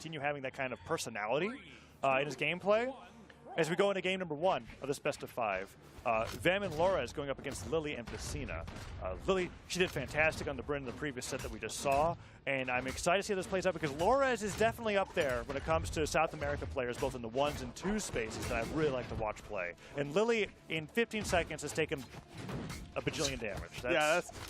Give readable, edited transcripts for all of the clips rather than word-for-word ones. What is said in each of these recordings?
continue having that kind of personality in his gameplay. As we go into game number 1 of this best of 5, Vem and Laura is going up against Lily and Vecinaa. Lily, she did fantastic on the Bryn in the previous set that we just saw, and I'm excited to see how this plays out because Laura's is definitely up there when it comes to South America players, both in the 1s and 2s spaces that I really like to watch play. And Lily, in 15 seconds, has taken a bajillion damage.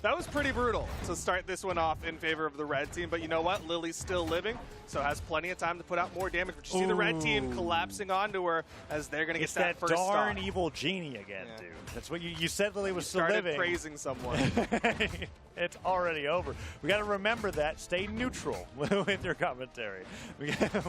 That was pretty brutal to start this one off in favor of the red team, but you know what? Lily's still living, so has plenty of time to put out more damage. But you see the red team collapsing onto her as they're going to get that first stock. Darn evil genie again, dude. That's what you said. Lily was still living. Started praising someone. It's already over. We got to remember that. Stay neutral with your commentary.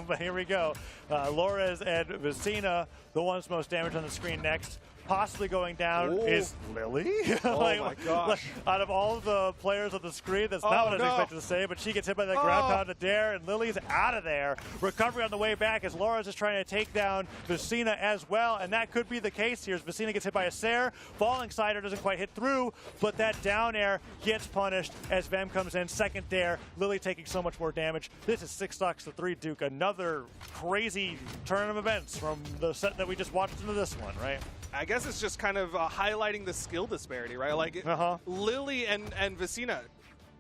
But here we go. Laura and Vecinaa, the ones most damaged on the screen next. Possibly going down is Lily. Oh my gosh. Out of all of the players on the screen, that's not what I was expecting to say, but she gets hit by that ground pound to dare, and Lily's out of there. Recovery on the way back as Laura's just trying to take down Vecinaa as well, and that could be the case here as Vecinaa gets hit by a Sair. Falling Cider doesn't quite hit through, but that down air gets punished as Vem comes in. Second dare, Lily taking so much more damage. This is 6 stocks to 3 Duke. Another crazy turn of events from the set that we just watched into this one, right? I guess it's just kind of highlighting the skill disparity, right? Like Lily and Vecinaa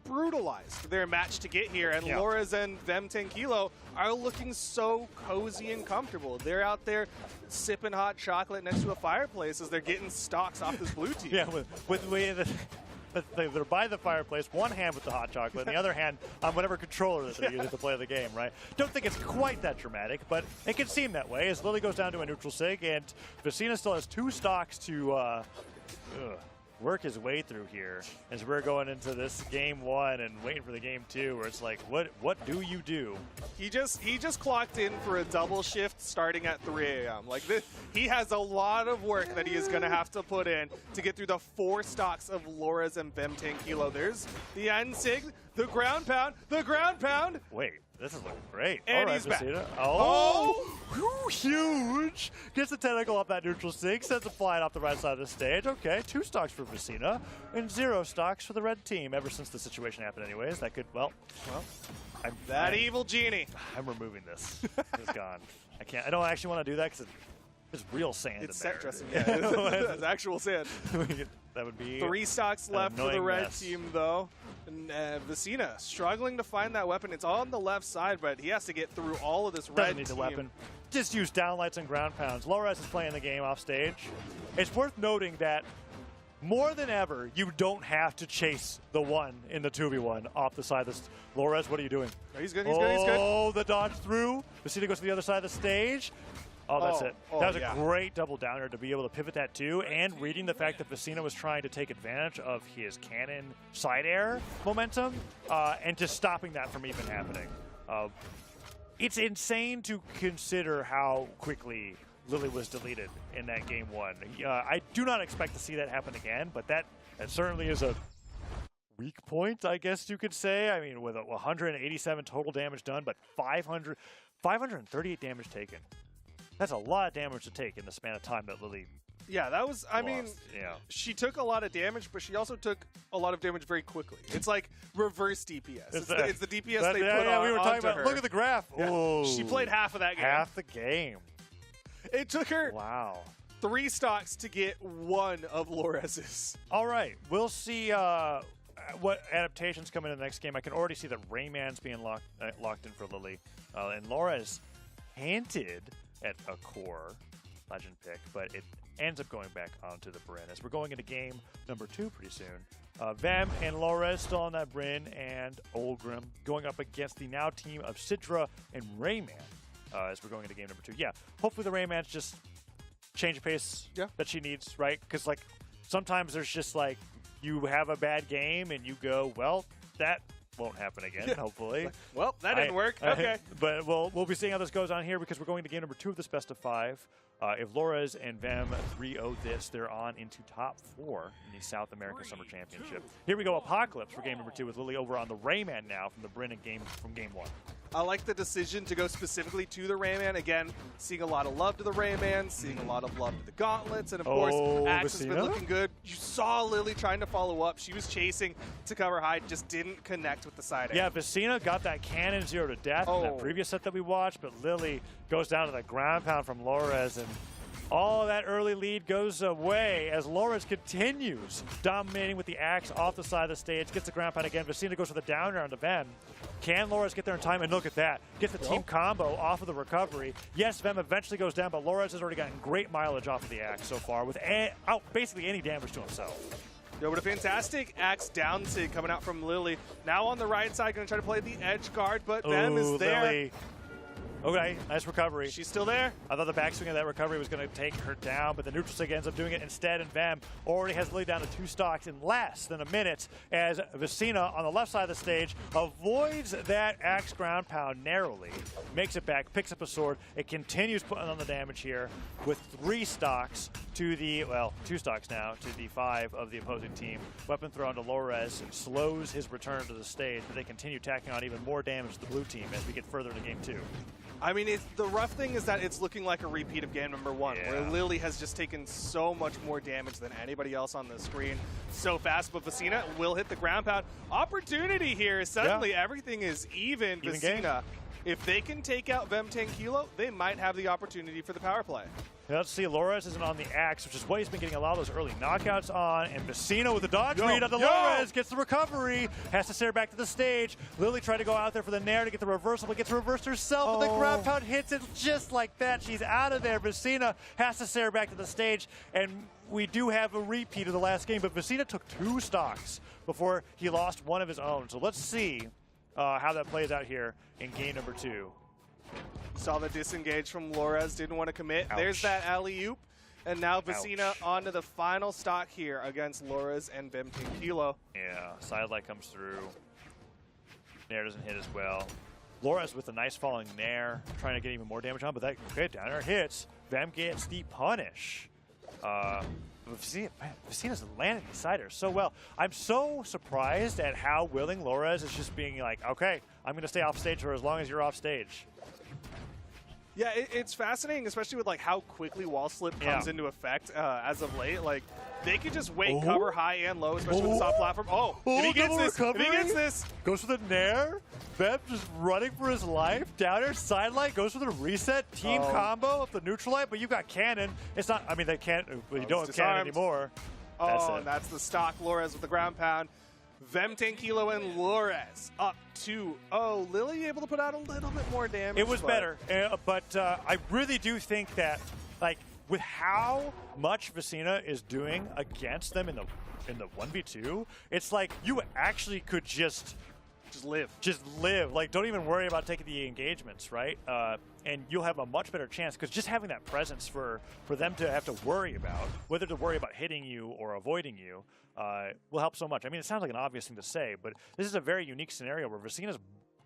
brutalized their match to get here, and Laura's and Vem 10 Kilo are looking so cozy and comfortable. They're out there sipping hot chocolate next to a fireplace as they're getting stocks off this blue team. Yeah, they're by the fireplace, one hand with the hot chocolate, and the other hand on whatever controller that they're using to play the game, right? Don't think it's quite that dramatic, but it can seem that way as Lily goes down to a neutral sig, and Vecinaa still has 2 stocks to work his way through here as we're going into this game 1 and waiting for the game 2 where it's like, what do you do? He just clocked in for a double shift starting at 3 a.m. Like this, he has a lot of work that he is going to have to put in to get through the 4 stocks of Laura's and Vem 10 Kilo. There's the end sig, the ground pound, the ground pound. Wait. This is looking great. And all right, he's back. Oh, huge. Gets the tentacle off that neutral sig, sends it flying off the right side of the stage. Okay, 2 stocks for Vecinaa and 0 stocks for the red team. Ever since the situation happened anyways, that could, well, that evil genie. I'm removing this. It's gone. I can't. I don't actually want to do that because there's real sand it's in there. Set dressing, yeah. It's actual sand. That would be 3 stocks left for the red team, though. And Vecinaa struggling to find that weapon. It's on the left side, but he has to get through all of this red Doesn't need team. the weapon. Just use downlights and ground pounds. Lores is playing the game off stage. It's worth noting that more than ever, you don't have to chase the 1 in the 2v1 off the side of this. Lores, what are you doing? He's good, he's good, he's good. Oh, the dodge through. Vecinaa goes to the other side of the stage. Oh, that's it. That was a great double downer to be able to pivot that too, and reading the fact that Vecinaa was trying to take advantage of his cannon side air momentum, and just stopping that from even happening. It's insane to consider how quickly Lily was deleted in that game 1. I do not expect to see that happen again, but that certainly is a weak point, I guess you could say. I mean, with 187 total damage done, but 538 damage taken. That's a lot of damage to take in the span of time that Lily that was, I mean, yeah. She took a lot of damage, but she also took a lot of damage very quickly. It's like reverse DPS. It's the DPS they put on, we were talking about her. Look at the graph. Yeah. She played half of that game. Half the game. It took her 3 stocks to get 1 of Lores's. All right. We'll see what adaptations come in the next game. I can already see that Rayman's being locked in for Lily. And Laura's hinted at a core legend pick, but it ends up going back onto the Bryn as we're going into game number 2 pretty soon. Vem and Lores still on that Bryn, and Olgrim going up against the now team of Sidra and Rayman as we're going into game number 2. Yeah, hopefully the Rayman's just change of pace that she needs, right? Because like sometimes there's just like you have a bad game and you go, well, that won't happen again, hopefully. Well, that didn't work. Okay. But we'll be seeing how this goes on here because we're going to game number 2 of this best of 5. If Lores and Vem 3-0 this, they're on into top 4 in the South America Summer Championship. Here we go, Apocalypse for game number 2 with Lily over on the Rayman now from the Bryn from game 1. I like the decision to go specifically to the Rayman. Again, seeing a lot of love to the Rayman, seeing a lot of love to the Gauntlets, and of course, Axe has been looking good. You saw Lily trying to follow up. She was chasing to cover high, just didn't connect with the side air. Yeah, Vecinaa got that cannon 0 to death in that previous set that we watched, but Lily goes down to the ground pound from Lores, and all of that early lead goes away as Lores continues dominating with the Axe off the side of the stage, gets the ground pound again. Vecinaa goes for the downer on the Vem. Can Lores get there in time? And look at that. Gets the team combo off of the recovery. Yes, Vem eventually goes down, but Lores has already gotten great mileage off of the Axe so far with basically any damage to himself. Yo, but a fantastic Axe down sig coming out from Lily. Now on the right side, going to try to play the edge guard, but Vem is there. Lily. Okay, nice recovery. She's still there. I thought the backswing of that recovery was going to take her down, but the neutral sig ends up doing it instead, and Vem already has Lily down to 2 stocks in less than a minute as Vecinaa on the left side of the stage avoids that Axe ground pound narrowly, makes it back, picks up a sword. It continues putting on the damage here with 3 stocks to the, well, 2 stocks now to the 5 of the opposing team. Weapon throw onto Lores slows his return to the stage, but they continue tacking on even more damage to the blue team as we get further into game 2. I mean, the rough thing is that it's looking like a repeat of game number 1, where Lily has just taken so much more damage than anybody else on the screen so fast, but Vecinaa will hit the ground pound. Opportunity here. Suddenly, everything is even. Vecinaa, if they can take out Vem 10 Kilo, they might have the opportunity for the power play. Let's see, Lores isn't on the Axe, which is what he's been getting a lot of those early knockouts on, and Vecinaa with the dodge read on the Lores, gets the recovery, has to stare back to the stage. Lily tried to go out there for the nair to get the reversal, but gets reversed herself, and the ground pound hits it just like that. She's out of there. Vecinaa has to stare back to the stage, and we do have a repeat of the last game, but Vecinaa took 2 stocks before he lost one of his own. So let's see how that plays out here in game number 2. Saw the disengage from Lores, didn't want to commit. There's that alley-oop. And now Vecinaa onto the final stock here against Lores and Vem 10 Kilo. Yeah, sidelight comes through. Nair doesn't hit as well. Lores with a nice falling Nair, trying to get even more damage on, but that down air hits. Vem gets the punish. Vecinaa's landing the side air so well. I'm so surprised at how willing Lores is just being like, okay, I'm going to stay off stage for as long as you're off stage. Yeah, it's fascinating, especially with like how quickly wall slip comes into effect as of late. Like they could just wait, cover high and low, especially with the soft platform. If he gets this, goes for the nair. Vem just running for his life. Down air, sidelight, goes for the reset. Team combo of the neutral light, but you've got cannon. It's not, I mean, they can't, you don't have cannon anymore. And that's the stock. Lores with the ground pound. Vem 10 Kilo and Lores up 2-0. Lily able to put out a little bit more damage. It was better, but I really do think that, like, with how much Vecinaa is doing against them in the 1v2, it's like you actually could just live. Just live. Like, don't even worry about taking the engagements, right? And you'll have a much better chance because just having that presence for them to have to worry about, whether to worry about hitting you or avoiding you, will help so much. I mean, it sounds like an obvious thing to say, but this is a very unique scenario where Vecinaa's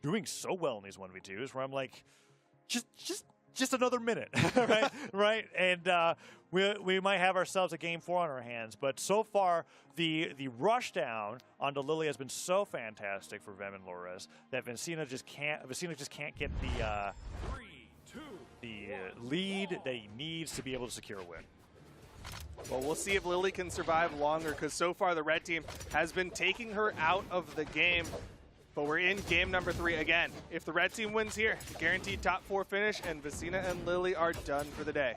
doing so well in these 1v2s where I'm like, just another minute, right? Right? And we might have ourselves a game 4 on our hands, but so far the rush down onto Lily has been so fantastic for Vem and Lores that Vecinaa just can't get the lead that he needs to be able to secure a win. Well, we'll see if Lily can survive longer because so far the red team has been taking her out of the game. But we're in game number 3 again. If the red team wins here, guaranteed top 4 finish, and Vecinaa and Lily are done for the day.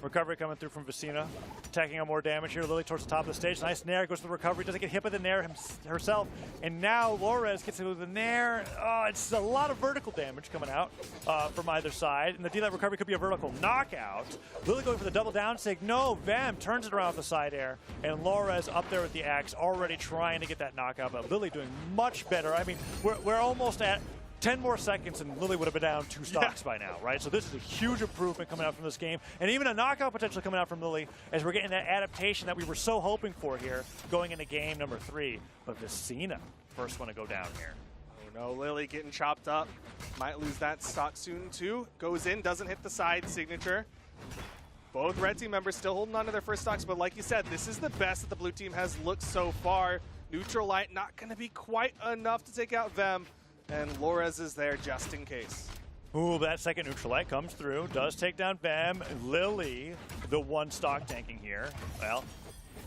Recovery coming through from Vecinaa. Tacking on more damage here. Lily towards the top of the stage. Nice nair. Goes to the recovery. Doesn't get hit by the nair herself. And now Lores gets it with the nair. Oh, it's a lot of vertical damage coming out from either side. And the D-Light recovery could be a vertical knockout. Lily going for the double down sig. No, Vem turns it around with the side air. And Lores up there with the Axe already trying to get that knockout. But Lily doing much better. I mean, we're almost at 10 more seconds and Lily would have been down 2 stocks by now, right? So this is a huge improvement coming out from this game. And even a knockout potential coming out from Lily as we're getting that adaptation that we were so hoping for here going into game number 3. But Vecinaa, first one to go down here. Oh no, Lily getting chopped up. Might lose that stock soon too. Goes in, doesn't hit the side signature. Both red team members still holding on to their first stocks, but like you said, this is the best that the blue team has looked so far. Neutral light not going to be quite enough to take out Vem. and Lores is there just in case. Ooh, that second neutral light comes through, does take down Vem. Lily, the one stock tanking here. Well,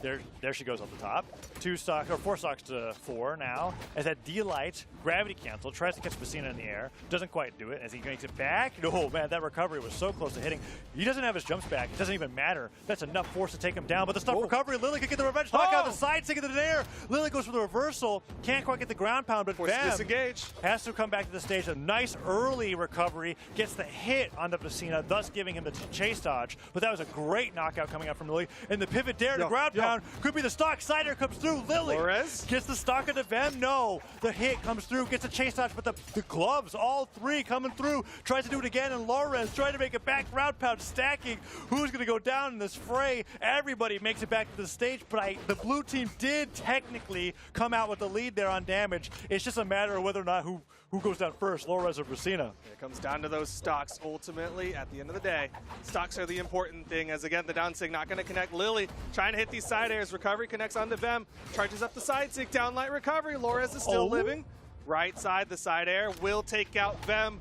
there she goes up the top. 4 stocks to 4 now. As that D-Light, gravity cancel, tries to catch Vecinaa in the air. Doesn't quite do it as he makes it back. Oh man, that recovery was so close to hitting. He doesn't have his jumps back. It doesn't even matter. That's enough force to take him down. But the stop recovery, Lily could get the revenge knock out of the side, take it to the air. Lily goes for the reversal. Can't quite get the ground pound, but Vem disengage. Has to come back to the stage. A nice early recovery. Gets the hit on the Vecinaa, thus giving him the chase dodge. But that was a great knockout coming out from Lily. And the pivot dare to ground pound could be the stock. Cider comes through. Lily gets the stock into Vem. No. The hit comes through. Gets a chase dodge, but the gloves, all 3 coming through. Tries to do it again, and Lores trying to make it back. Ground pound stacking. Who's going to go down in this fray? Everybody makes it back to the stage, but the blue team did technically come out with the lead there on damage. It's just a matter of whether or not who goes down first, Lores or Vecinaa. It comes down to those stocks ultimately at the end of the day. Stocks are the important thing, as again, the down sig not going to connect. Lily trying to hit these side airs. Recovery connects onto Vem. Charges up the side sig. Down light recovery. Lores is still living. Right side, the side air will take out Vem.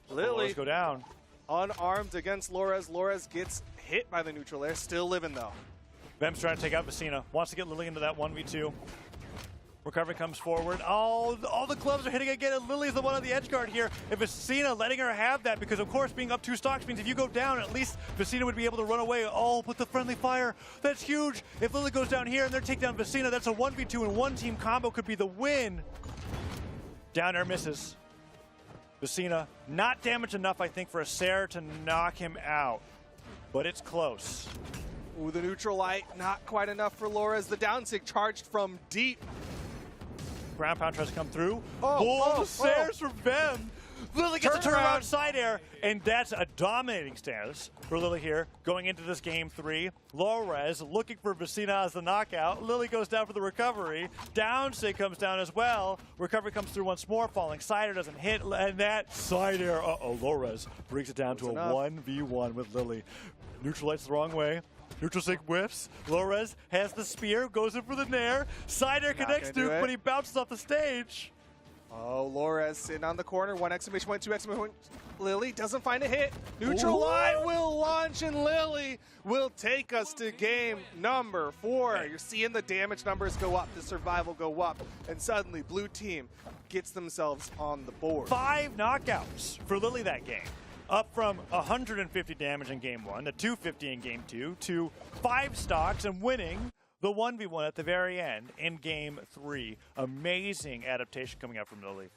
Lily go down. Unarmed against Lores. Lores gets hit by the neutral air. Still living though. Vem's trying to take out Vecinaa. Wants to get Lily into that 1v2. Recovery comes forward. All the gloves are hitting again, and Lily's the one on the edge guard here. If Vecinaa letting her have that, because of course being up 2 stocks means if you go down, at least Vecinaa would be able to run away. Oh, but the friendly fire, that's huge. If Lily goes down here and they're take down Vecinaa, that's a 1v2 and 1 team combo could be the win. Down air misses. Vecinaa not damaged enough, I think, for a Sarah to knock him out, but it's close. Ooh, the neutral light, not quite enough for Lores. The down sig charged from deep. Ground pound tries to come through. The stairs from Vem. Lily gets a turnaround side air, and that's a dominating stance for Lily here going into this game 3. Lores looking for Vecinaa as the knockout. Lily goes down for the recovery. Down sig comes down as well. Recovery comes through once more, falling. Cider doesn't hit, and that side air. Lores brings it down to a 1v1 with Lily. Neutral light's the wrong way. Neutral sig whiffs. Lores has the spear, goes in for the nair. Cider connects through, but he bounces off the stage. Oh, Lores sitting on the corner. 1 exclamation point, 2 exclamation point. Lily doesn't find a hit. Neutral light will launch, and Lily will take us to game number 4. You're seeing the damage numbers go up, the survival go up, and suddenly blue team gets themselves on the board. 5 knockouts for Lily that game. Up from 150 damage in game 1 to 250 in game 2 to 5 stocks and winning the 1v1 at the very end in game 3. Amazing adaptation coming out from Lily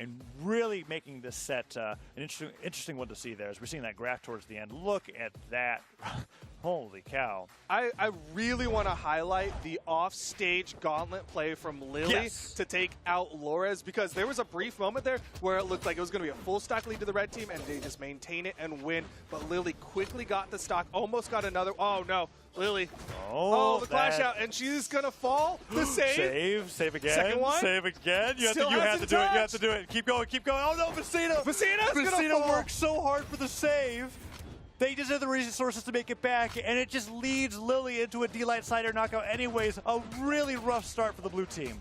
and really making this set an interesting one to see there as we're seeing that graph towards the end. Look at that. Holy cow. I really want to highlight the off-stage gauntlet play from Lily to take out Lores, because there was a brief moment there where it looked like it was going to be a full stock lead to the red team and they just maintain it and win. But Lily quickly got the stock, almost got another. Oh no, Lily. The clash out, and she's going to fall. The save. Save again. Second one. Save again. You have to do it. You have to do it. Keep going. Keep going. Oh no, Vecinaa. Vecinaa worked so hard for the save. They just have the resources to make it back, and it just leads Lily into a D-Light Cider knockout anyways. A really rough start for the blue team.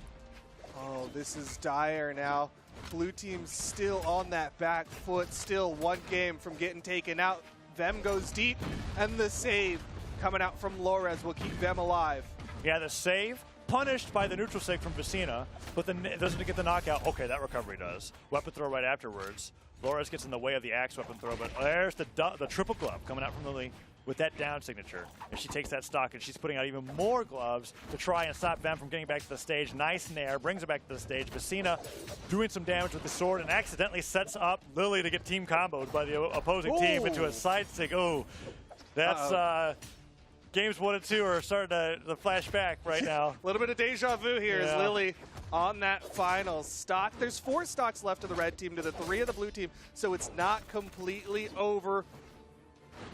Oh, this is dire now. Blue team's still on that back foot, still 1 game from getting taken out. Vem goes deep, and the save coming out from Lores will keep them alive. Yeah, the save punished by the neutral sig from Vecinaa, but then it doesn't get the knockout. Okay, that recovery does. Weapon throw right afterwards. Lores gets in the way of the axe weapon throw, but there's the triple glove coming out from Lily with that down signature. And she takes that stock, and she's putting out even more gloves to try and stop Vem from getting back to the stage. Nice nair, brings it back to the stage. Vecinaa doing some damage with the sword and accidentally sets up Lily to get team comboed by the opposing team into a side sig. Oh, that's... Games 1 and 2 are starting to flash back right now. A little bit of deja vu here as Lily on that final stock. There's 4 stocks left of the red team to the 3 of the blue team, so it's not completely over.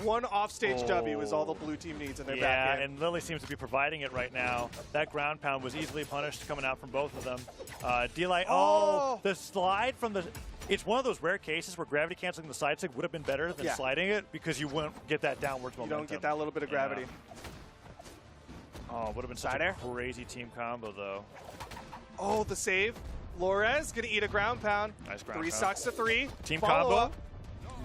1 offstage W is all the blue team needs, and they're back in. Yeah, and Lily seems to be providing it right now. That ground pound was easily punished coming out from both of them. D-Light, the slide from the... It's one of those rare cases where gravity canceling the side sig would have been better than sliding it, because you wouldn't get that downwards momentum. You don't get that little bit of gravity. Oh, would have been such a crazy team combo, though. Oh, the save. Lores gonna eat a ground pound. Nice ground 3 pound. stocks to 3. Team Follow combo. up.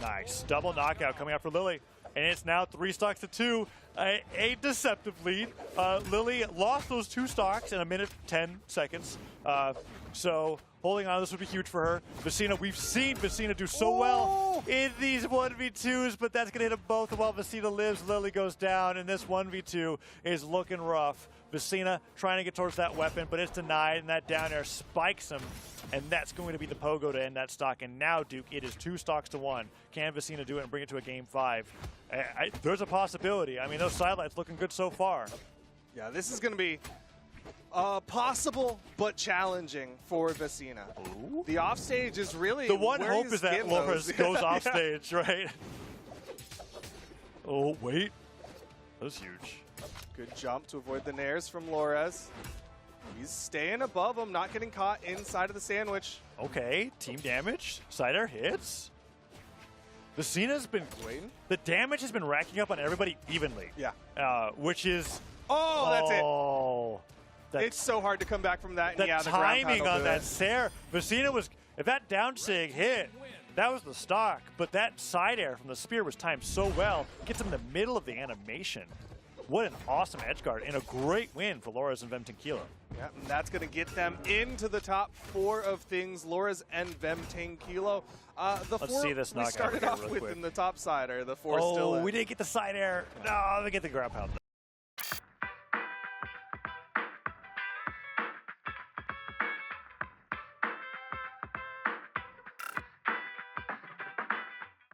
Nice. Double knockout coming out for Lily. And it's now 3 stocks to 2. A deceptive lead. Lily lost those 2 stocks in 1:10 seconds. So holding on to this would be huge for her. Vecinaa, we've seen Vecinaa do so well in these 1v2s, but that's going to hit them both. While Vecinaa lives, Lily goes down, and this 1v2 is looking rough. Vecinaa trying to get towards that weapon, but it's denied, and that down air spikes him, and that's going to be the pogo to end that stock. And now, Duke, it is 2 stocks to 1. Can Vecinaa do it and bring it to a game 5? There's a possibility. I mean, those sidelights looking good so far. Yeah, this is going to be possible but challenging for Vecinaa. Ooh. The offstage is really The one where hope he's is that getting Loras those. goes off stage, right? Oh, wait. That was huge. Good jump to avoid the nairs from Lores. He's staying above him, not getting caught inside of the sandwich. Okay, team damage. Side air hits. Vecinaa's been Waiting. The damage has been racking up on everybody evenly. Yeah. Which is That's it. oh, It's so hard to come back from that. the And yeah, the ground timing pound will on do that it. Sair. Vecinaa was, if that down sig hit, that was the stock. But that side air from the spear was timed so well, gets him in the middle of the animation. What an awesome edge guard and a great win for Lores and Vecinaa. Yeah, and that's going to get them into the top 4 of things. Lores and Vecinaa. The Let's 4 see this we knockout started here off real with quick. in the top side, or the 4 Oh, still in. we didn't get the side air. No, we get the ground pound.